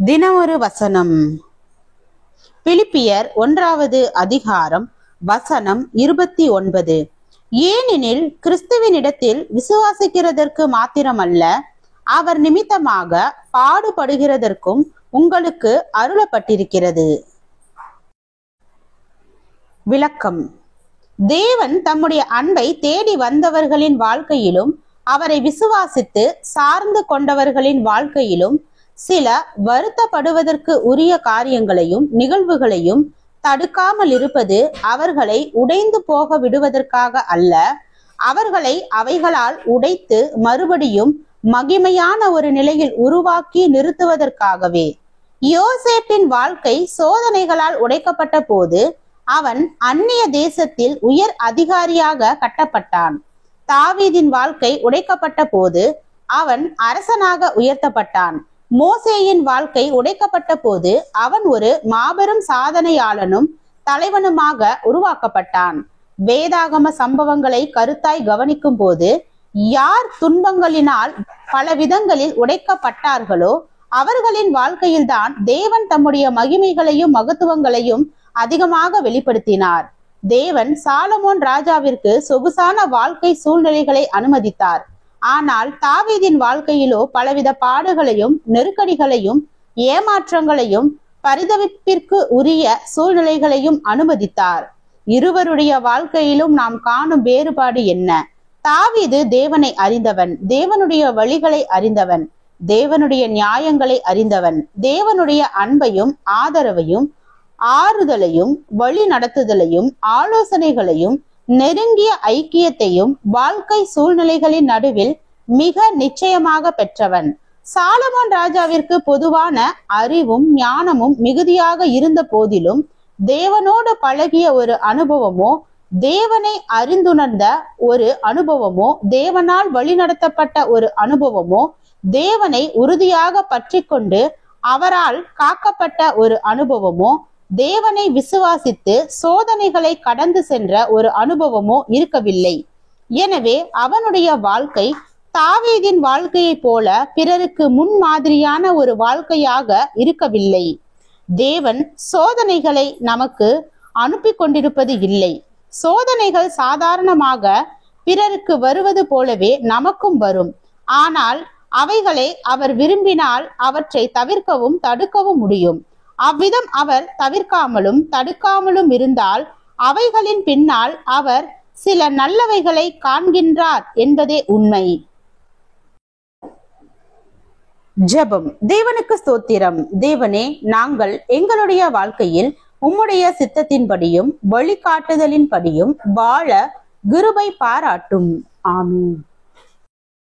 தினம் ஒரு வசனம். பிலிப்பியர் 1வது அதிகாரம் வசனம் 29. ஏனெனில் கிறிஸ்துவினிடத்தில் விசுவாசிக்கிறதற்கு மாத்திரமல்ல, அவர் நிமித்தமாக பாடுபடுகிறதற்கும் உங்களுக்கு அருளப்பட்டிருக்கிறது. விளக்கம். தேவன் தம்முடைய அன்பை தேடி வந்தவர்களின் வாழ்க்கையிலும் அவரை விசுவாசித்து சார்ந்து கொண்டவர்களின் வாழ்க்கையிலும் சில வருத்தப்படுவதற்கு உரிய காரியங்களையும் நிகழ்வுகளையும் தடுக்காமல் இருப்பது அவர்களை உடைந்து போக விடுவதற்காக அல்ல, அவர்களை அவைகளால் உடைத்து மறுபடியும் மகிமையான ஒரு நிலையில் உருவாக்கி நிறுத்துவதற்காகவே. யோசேப்பின் வாழ்க்கை சோதனைகளால் உடைக்கப்பட்ட போது அவன் அந்நிய தேசத்தில் உயர் அதிகாரியாக கட்டப்பட்டான். தாவீதின் வாழ்க்கை உடைக்கப்பட்ட போது அவன் அரசனாக உயர்த்தப்பட்டான். மோசேயின் வாழ்க்கை உடைக்கப்பட்ட போது அவன் ஒரு மாபெரும் சாதனையாளனும் தலைவனுமாக உருவாக்கப்பட்டான். வேதாகம சம்பவங்களை கருத்தாய் கவனிக்கும் போது யார் துன்பங்களினால் பல விதங்களில் உடைக்கப்பட்டார்களோ அவர்களின் வாழ்க்கையில்தான் தேவன் தம்முடைய மகிமைகளையும் மகத்துவங்களையும் அதிகமாக வெளிப்படுத்தினார். தேவன் சாலமோன் ராஜாவிற்கு சொகுசான வாழ்க்கை சூழ்நிலைகளை அனுமதித்தார். ஆனால் தாவீதின் வாழ்க்கையிலோ பலவித பாடுகளையும் நெருக்கடிகளையும் ஏமாற்றங்களையும் பரிதவிப்பிற்கு உரிய சூழ்நிலைகளையும் அனுமதித்தார். இருவருடைய வாழ்க்கையிலும் நாம் காணும் வேறுபாடு என்ன? தாவீது தேவனை அறிந்தவன், தேவனுடைய வழிகளை அறிந்தவன், தேவனுடைய நியாயங்களை அறிந்தவன், தேவனுடைய அன்பையும் ஆதரவையும் ஆறுதலையும் வழி நடத்துதலையும் ஆலோசனைகளையும் நெருங்கிய ஐக்கியத்தையும் வாழ்க்கை சூழ்நிலைகளின் நடுவில் மிக நிச்சயமாக பெற்றவன். சாலமோன் ராஜாவிற்கு பொதுவான அறிவும் ஞானமும் மிகுதியாக இருந்த போதிலும் தேவனோடு பழகிய ஒரு அனுபவமோ, தேவனை அறிந்துணர்ந்த ஒரு அனுபவமோ, தேவனால் வழிநடத்தப்பட்ட ஒரு அனுபவமோ, தேவனை உறுதியாக பற்றி கொண்டு அவரால் காக்கப்பட்ட ஒரு அனுபவமோ, தேவனை விசுவாசித்து சோதனைகளை கடந்து சென்ற ஒரு அனுபவமோ இருக்கவில்லை. எனவே அவனுடைய வாழ்க்கை தாவீதின் வாழ்க்கையை போல பிறருக்கு முன்மாதிரியான ஒரு வாழ்க்கையாக இருக்கவில்லை. தேவன் சோதனைகளை நமக்கு அனுப்பி கொண்டிருப்பது இல்லை. சோதனைகள் சாதாரணமாக பிறருக்கு வருவது போலவே நமக்கும் வரும். ஆனால் அவைகளை அவர் விரும்பினால் அவற்றை தவிர்க்கவும் தடுக்கவும் முடியும். அவ்விதம் அவர் தவிர்க்காமலும் தடுக்காமலும் இருந்தால் அவைகளின் பின்னால் அவர் சில நல்லவைகளை காண்கின்றார் என்பதே உண்மை. ஜெபம். தேவனுக்கு ஸ்தோத்திரம். தேவனே, நாங்கள் எங்களுடைய வாழ்க்கையில் உம்முடைய சித்தத்தின்படியும் வழிகாட்டுதலின்படியும் வாழ கிருபை பாராட்டும். ஆமென்.